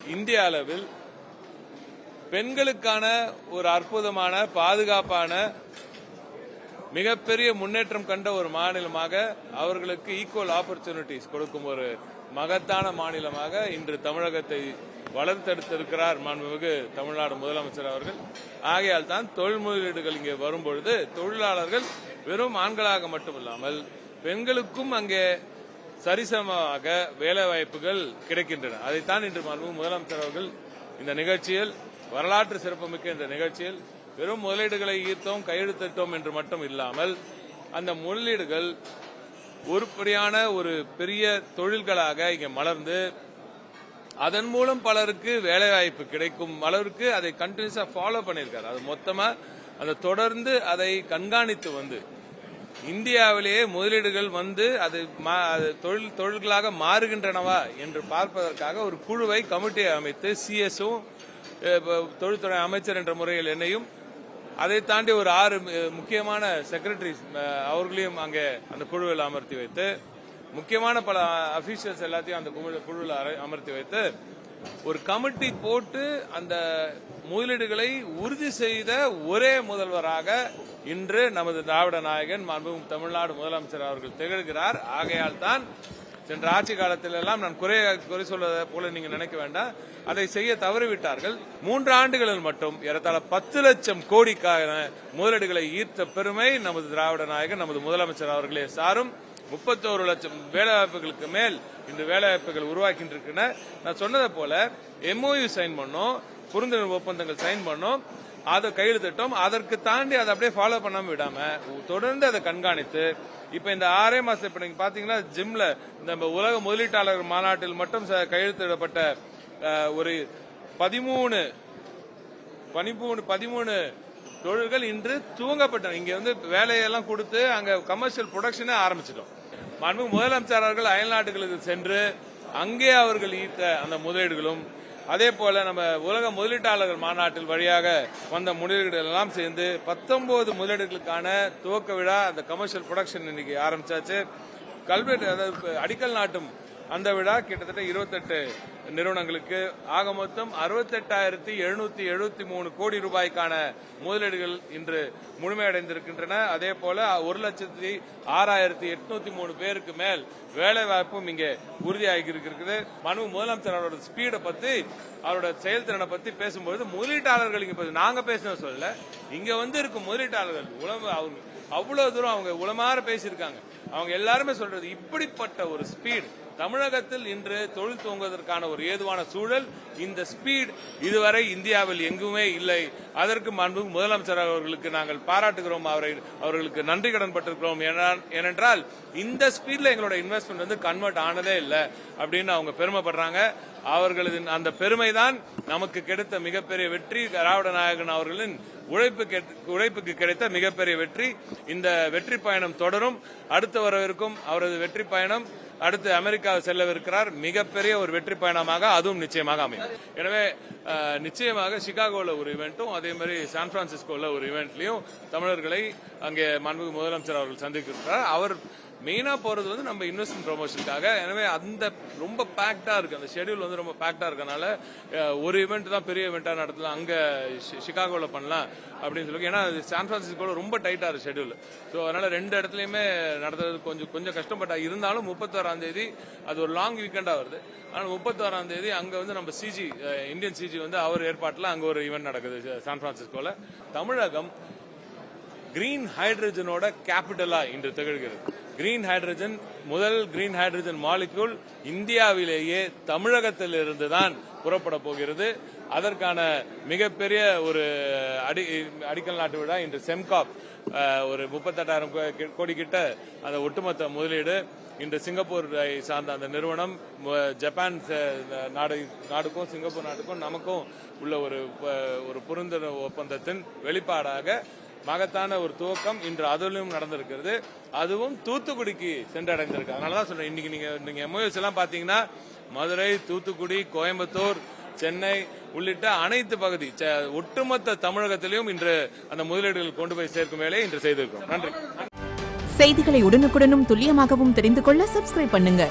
இந்திய அளவில் பெண்களுக்கான ஒரு அற்புதமான பாதுகாப்பான மிகப்பெரிய முன்னேற்றம் கண்ட ஒரு மாநிலமாக அவர்களுக்கு ஈக்குவல் ஆப்பர்ச்சுனிட்டிஸ் கொடுக்கும் ஒரு மகத்தான மாநிலமாக இன்று தமிழகத்தை வளர்த்தெடுத்திருக்கிறார் மாண்புமிகு தமிழ்நாடு முதலமைச்சர் அவர்கள். ஆகையால் தான் தொழில் முதலீடுகள் இங்கே வரும்பொழுது தொழிலாளர்கள் வெறும் ஆண்களாக மட்டுமில்லாமல் பெண்களுக்கும் அங்கே சரிசமமாக வேலை வாய்ப்புகள் கிடைக்கின்றன. அதைத்தான் இன்று மாண்புமிகு முதலமைச்சர் அவர்கள் இந்த நிகழ்ச்சியில் வரலாற்று சிறப்புமிக்க இந்த நிகழ்ச்சியில் வெறும் முதலீடுகளை ஈர்த்தோம் கையெழுத்திட்டோம் என்று மட்டும் இல்லாமல் அந்த முதலீடுகள் உருப்படியான ஒரு பெரிய தொழில்களாக இங்கே மலர்ந்து அதன் மூலம் பலருக்கு வேலைவாய்ப்பு கிடைக்கும் அளவிற்கு அதை கண்டினியூஸா ஃபாலோ பண்ணியிருக்காரு. அது மொத்தமா அதை தொடர்ந்து அதை கண்காணித்து வந்து இந்தியாவிலேயே முதலீடுகள் வந்து அது தொழில்களாக மாறுகின்றனவா என்று பார்ப்பதற்காக ஒரு குழுவை கமிட்டியை அமைத்து சிஎஸும் தொழில்துறை அமைச்சர் என்ற முறையில் என்னையும் அதை தாண்டி ஒரு 6 முக்கியமான செக்ரட்டரிஸ் அவர்களையும் அங்கே அந்த குழுவில் அமர்த்தி வைத்து முக்கியமான பல அபிஷியல்ஸ் எல்லாத்தையும் அந்த குழுவில் அமர்த்தி வைத்து ஒரு கமிட்டி போட்டு அந்த முதலீடுகளை உறுதி செய்த ஒரே முதல்வராக இன்று நமது திராவிட நாயகன் மாண்புமிகு தமிழ்நாடு முதலமைச்சர் அவர்கள் திகழ்கிறார். ஆகையால் தான் சென்ற ஆட்சி காலத்தில் எல்லாம் நான் குறை சொல்வதை போல நீங்க நினைக்க வேண்டாம், அதை செய்ய தவறிவிட்டார்கள். 3 ஆண்டுகளில் மட்டும் ஏறத்தாழ 10 லட்சம் கோடிக்கான முதலீடுகளை ஈர்த்த பெருமை நமது திராவிட நாயகன் நமது முதலமைச்சர் அவர்களே சாரும். 31 லட்சம் வேலைவாய்ப்புகளுக்கு மேல் இன்று வேலைவாய்ப்புகள் உருவாக்கின்றன. நான் சொன்னதை போல MOU சைன் பண்ணோம், புரிந்துணர்வு ஒப்பந்தங்கள் சைன் பண்ணோம், அதை கையெழுத்திட்டோம். அதற்கு தாண்டி அதை அப்படியே ஃபாலோ பண்ணாம விடாம தொடர்ந்து அதை கண்காணித்து இப்ப இந்த 6 மாசம் இப்ப நீங்க பாத்தீங்கன்னா ஜிம்ல இந்த உலக முதலீட்டாளர் மாநாட்டில் மட்டும் கையெழுத்திடப்பட்ட ஒரு 13 தொழில்கள் இன்று துவங்கப்பட்டன. இங்க வந்து வேலையெல்லாம் கொடுத்து அங்க கமர்ஷியல் ப்ரொடக்ஷனே ஆரம்பிச்சிட்டோம். மாண்புமிகு முதலமைச்சர் அவர்கள் அயல் நாடுகளுக்கு சென்று அங்கே அவர்கள் ஈர்த்த அந்த முதலீடுகளும் அதே போல நம்ம உலக முதலீட்டாளர்கள் மாநாட்டில் வழியாக வந்த முதலீடுகள் எல்லாம் சேர்ந்து 19 முதலீடுகளுக்கான துவக்க விழா அந்த கமர்ஷியல் ப்ரொடக்ஷன் இன்னைக்கு ஆரம்பிச்சாச்சு. அடிக்கல் நாட்டும் அந்த விழா கிட்டத்தட்ட 28 நிறுவனங்களுக்கு ஆக மொத்தம் 68,773 கோடி ரூபாய்க்கான முதலீடுகள் இன்று முழுமையடைந்திருக்கின்றன. அதே போல 1,06,803 பேருக்கு மேல் வேலை வாய்ப்பும் இங்கே உறுதியாகி இருக்கிறது. முதலமைச்சர் அவரோட ஸ்பீடை பத்தி அவரோட செயல்திறனை பத்தி பேசும்போது முதலீட்டாளர்கள் இங்க நாங்க பேசணும் சொல்லல, இங்க வந்து இருக்கும் முதலீட்டாளர்கள் அவங்க அவ்வளவு தூரம் அவங்க உளமாற பேசியிருக்காங்க. அவங்க எல்லாருமே சொல்றது இப்படிப்பட்ட ஒரு ஸ்பீட் தமிழகத்தில் இன்று தொழில் துவங்குவதற்கான ஒரு ஏதுவான சூழல், இந்த ஸ்பீட் இதுவரை இந்தியாவில் எங்குமே இல்லை. அதற்கு மாண்புமிகு முதலமைச்சர் அவர்களுக்கு நாங்கள் பாராட்டுகிறோம், அவர்களுக்கு நன்றி கடன் பட்டிருக்கிறோம். ஏனென்றால் இந்த ஸ்பீட்ல எங்களோட இன்வெஸ்ட்மெண்ட் வந்து கன்வெர்ட் ஆனதே இல்லை அப்படின்னு அவங்க பெருமைப்படுறாங்க. அவர்களது அந்த பெருமைதான் நமக்கு கிடைத்த மிகப்பெரிய வெற்றி. திராவிட நாயகன் அவர்களின் உழைப்புக்கு கிடைத்த மிகப்பெரிய வெற்றி. இந்த வெற்றி பயணம் தொடரும். அடுத்து வரவிருக்கும் அவரது வெற்றி பயணம் அடுத்து அமெரிக்கா செல்லவிருக்கிறார். மிகப்பெரிய ஒரு வெற்றி பயணமாக அதுவும் நிச்சயமாக அமையும். எனவே நிச்சயமாக சிகாகோல ஒரு இவெண்ட்டும் அதே மாதிரி சான் பிரான்சிஸ்கோல ஒரு இவெண்ட்லயும் தமிழர்களை அங்கே மாண்புமிகு முதலமைச்சர் அவர்கள் சந்திக்கிறார். அவர் மெயினா போறது வந்து நம்ம இன்வெஸ்ட்மெண்ட் ப்ரொமோஷனுக்காக. எனவே அந்த ரொம்ப பேக்டா இருக்கு, அந்த ஷெட்யூல் வந்து ரொம்ப பேக்டா இருக்கனால ஒரு இவெண்ட் தான் பெரிய இவெண்டா நடத்தலாம், அங்க சிகாகோல பண்ணலாம் அப்படின்னு சொல்லி. ஏன்னா சான் பிரான்சிஸ்கோல ரொம்ப டைட்டா இருக்கு ஷெட்யூல். ஸோ அதனால 2 இடத்துலயுமே நடத்துறது கொஞ்சம் கஷ்டப்பட்டா இருந்தாலும் 31ஆம் தேதி அது ஒரு லாங் வீக்கெண்டா வருது. ஆனால் 31ஆம் தேதி அங்க வந்து நம்ம இந்தியன் சிஜி வந்து அவர் ஏற்பாட்டில் அங்க ஒரு ஈவெண்ட் நடக்குது சான் பிரான்சிஸ்கோல. தமிழகம் கிரீன் ஹைட்ரஜனோட கேபிட்டலா இன்று திகழ்கிறது. கிரீன் ஹைட்ரஜன் முதல் கிரீன் ஹைட்ரஜன் மாலிக்யூல் இந்தியாவிலேயே தமிழகத்தில் இருந்துதான் புறப்பட போகிறது. அதற்கான மிகப்பெரிய ஒரு அடிக்கல் நாட்டு விழா இன்று செம்காப் ஒரு 38,000 கோடி கிட்ட அந்த ஒட்டுமொத்த முதலீடு. இன்று சிங்கப்பூர் சார்ந்த அந்த நிறுவனம் ஜப்பான் நாடுக்கும் சிங்கப்பூர் நாட்டுக்கும் நமக்கும் உள்ள ஒரு புரிந்துணர்வு ஒப்பந்தத்தின் வெளிப்பாடாக மகத்தான ஒரு துவக்கம் இன்று அதிலும் நடந்திருக்கிறது. அதுவும் தூத்துக்குடிக்கு சென்றடைந்திருக்கு. அதனாலதான் சொல்றேன், இன்னைக்கு நீங்க MOUs எல்லாம் பாத்தீங்கன்னா மதுரை, தூத்துக்குடி, கோயம்புத்தூர், சென்னை உள்ளிட்ட அனைத்து பகுதி ஒட்டுமொத்த தமிழகத்திலும் இன்று அந்த முதலீடுகள் கொண்டு போய் சேர்க்கும் வேலையை இன்று செய்திருக்கிறோம். நன்றி. செய்திகளை உடனுக்குடனும் துல்லியமாகவும் தெரிந்து கொள்ள சப்ஸ்கிரைப் பண்ணுங்க.